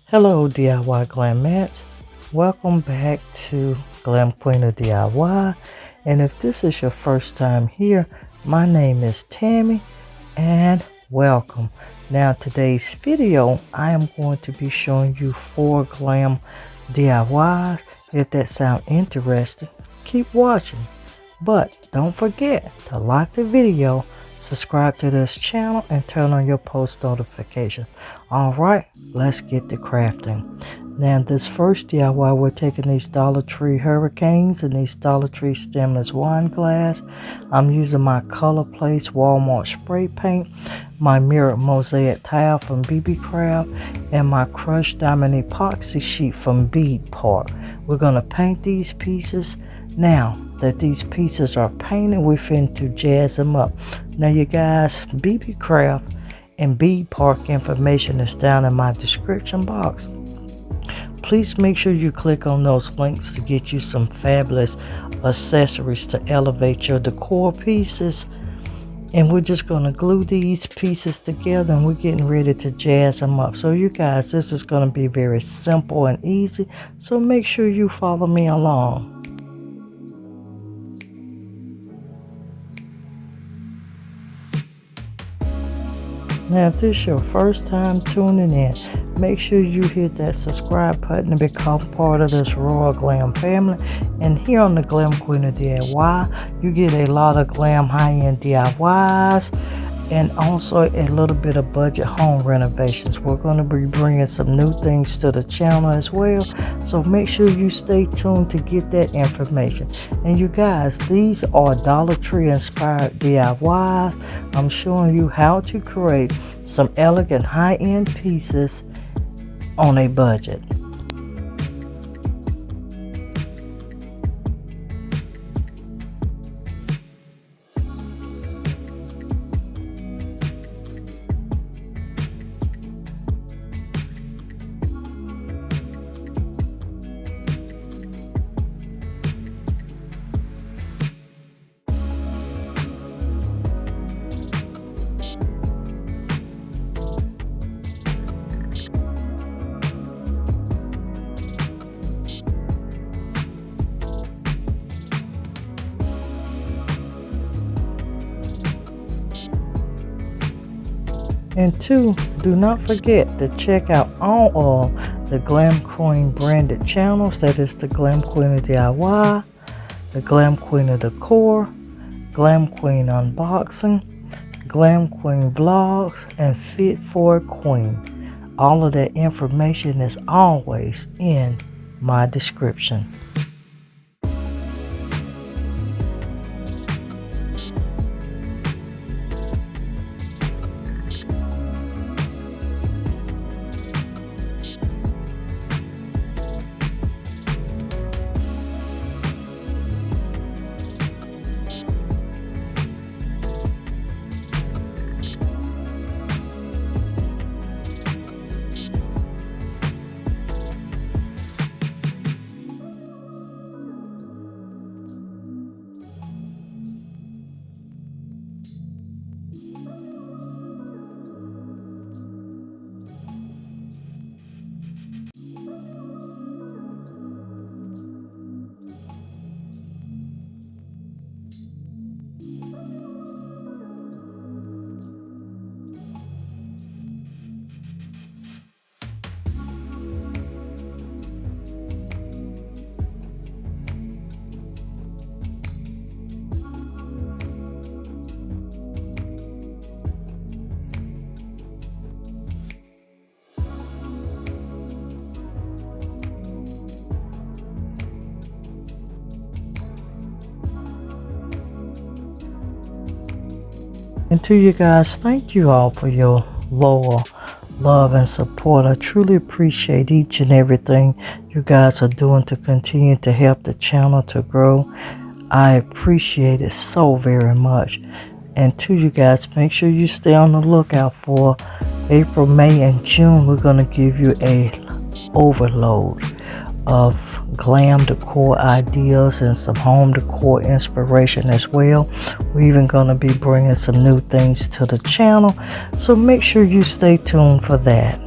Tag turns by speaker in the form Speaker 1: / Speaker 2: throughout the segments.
Speaker 1: Hello DIY Glamettes, welcome back to Glam Queen of DIY, and if this is your first time here, my name is Tammy and welcome. Now today's video I am going to be showing you 4 glam DIYs. If that sounds interesting, keep watching, but don't forget to like the video, subscribe to this channel, and turn on your post notifications. Alright, let's get to crafting. Now this first DIY, we're taking these Dollar Tree Hurricanes and these Dollar Tree stemless wine glass. I'm using my Color Place Walmart spray paint, my mirrored mosaic tile from BB Craft, and my crushed diamond epoxy sheet from Bead Park. We're going to paint these pieces. Now that these pieces are painted, we're finna to jazz them up. Now you guys, BB Craft and Bead Park information is down in my description box. Please make sure you click on those links to get you some fabulous accessories to elevate your decor pieces. And we're just going to glue these pieces together and we're getting ready to jazz them up. So you guys, this is going to be very simple and easy, so make sure you follow me along. Now if this is your first time tuning in, make sure you hit that subscribe button to become part of this Royal Glam family. And here on the Glam Queen of DIY, you get a lot of glam high-end DIYs and also a little bit of budget home renovations. We're going to be bringing some new things to the channel as well, so make sure you stay tuned to get that information. And you guys, these are Dollar Tree inspired DIYs. I'm showing you how to create some elegant high-end pieces on a budget. And 2, do not forget to check out all of the Glam Queen branded channels. That is the Glam Queen of DIY, the Glam Queen of Decor, Glam Queen Unboxing, Glam Queen Vlogs, and Fit for a Queen. All of that information is always in my description. And to you guys, thank you all for your loyal love and support. I truly appreciate each and everything you guys are doing to continue to help the channel to grow. I appreciate it so very much. And to you guys, make sure you stay on the lookout for April, May, and June. We're going to give you a overload of glam decor ideas and some home decor inspiration as well. We're even going to be bringing some new things to the channel, so make sure you stay tuned for that.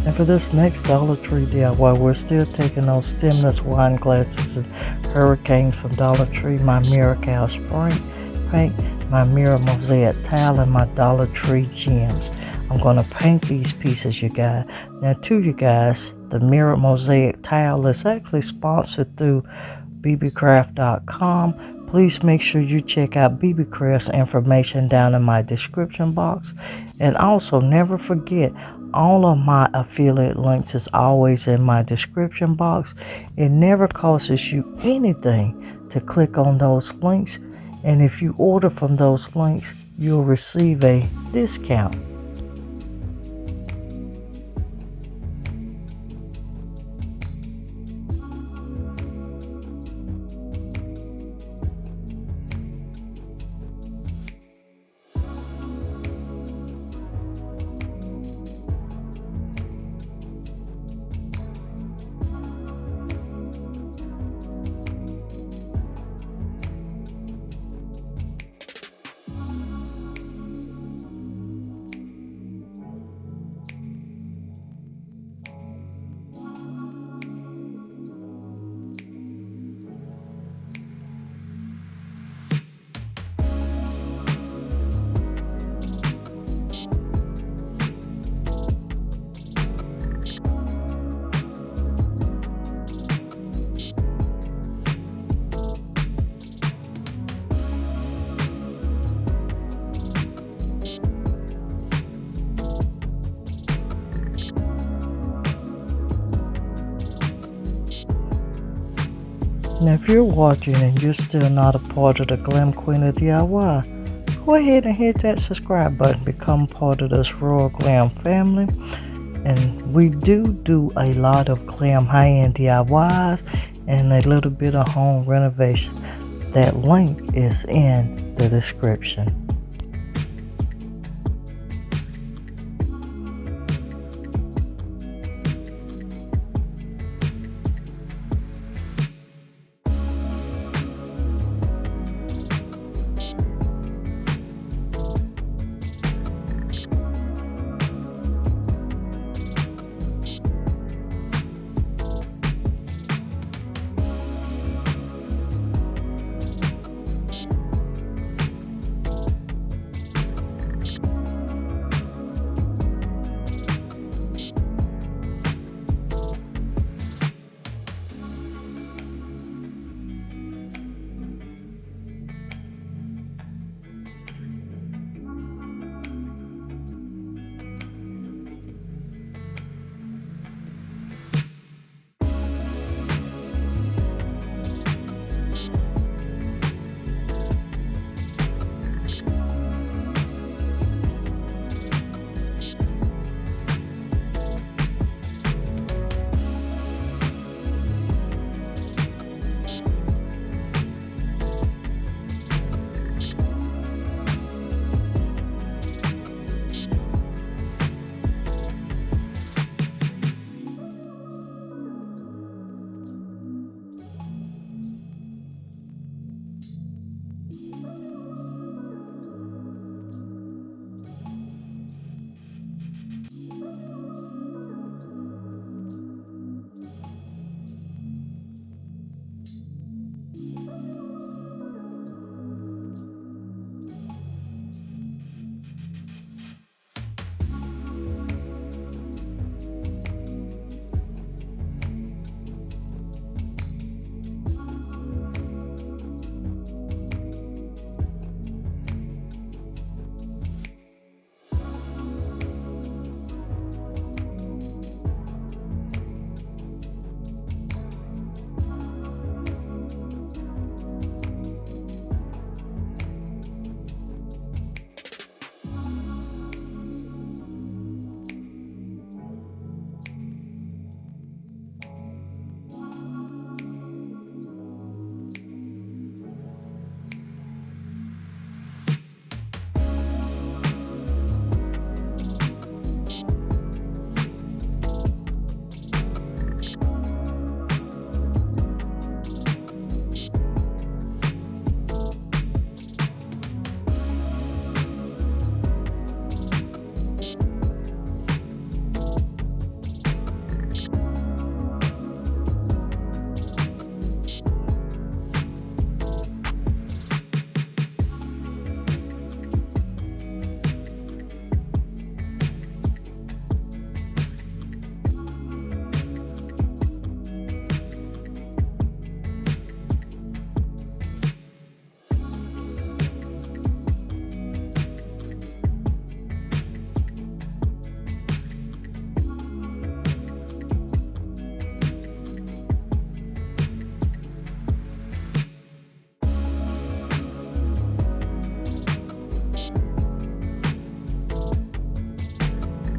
Speaker 1: And for this next Dollar Tree DIY, we're still taking those stemless wine glasses and hurricanes from Dollar Tree, my Miracle spray paint, my mirror mosaic tile, and my Dollar Tree gems. I'm going to paint these pieces, you guys. Now to you guys, the mirror mosaic tile is actually sponsored through bbcraft.com. Please make sure you check out bbcraft's information down in my description box. And also never forget, all of my affiliate links is always in my description box. It never costs you anything to click on those links. And if you order from those links, you'll receive a discount. Now if you're watching and you're still not a part of the Glam Queen of DIY, go ahead and hit that subscribe button, become part of this Royal Glam family. And we do a lot of glam high-end DIYs and a little bit of home renovations. That link is in the description.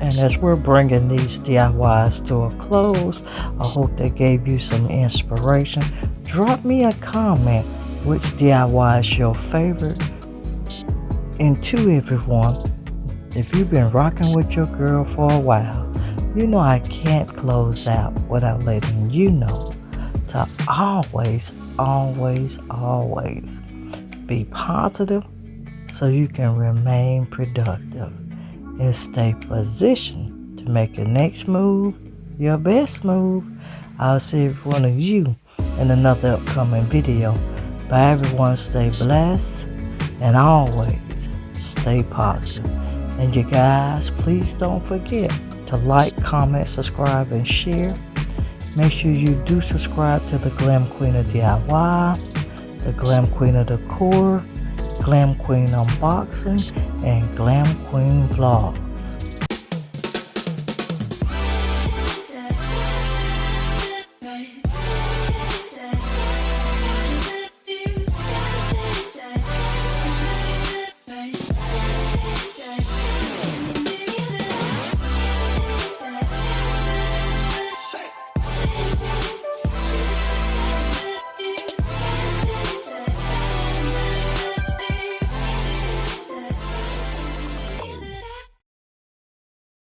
Speaker 1: And as we're bringing these DIYs to a close, I hope they gave you some inspiration. Drop me a comment which DIY is your favorite. And to everyone, if you've been rocking with your girl for a while, you know I can't close out without letting you know to always, always, always be positive so you can remain productive and stay positioned to make your next move your best move. I'll see every one of you in another upcoming video. Bye everyone, stay blessed and always stay positive. And you guys, please don't forget to like, comment, subscribe, and share. Make sure you do subscribe to the Glam Queen of DIY, the Glam Queen of Decor, Glam Queen Unboxing, and Glam Queen Vlog.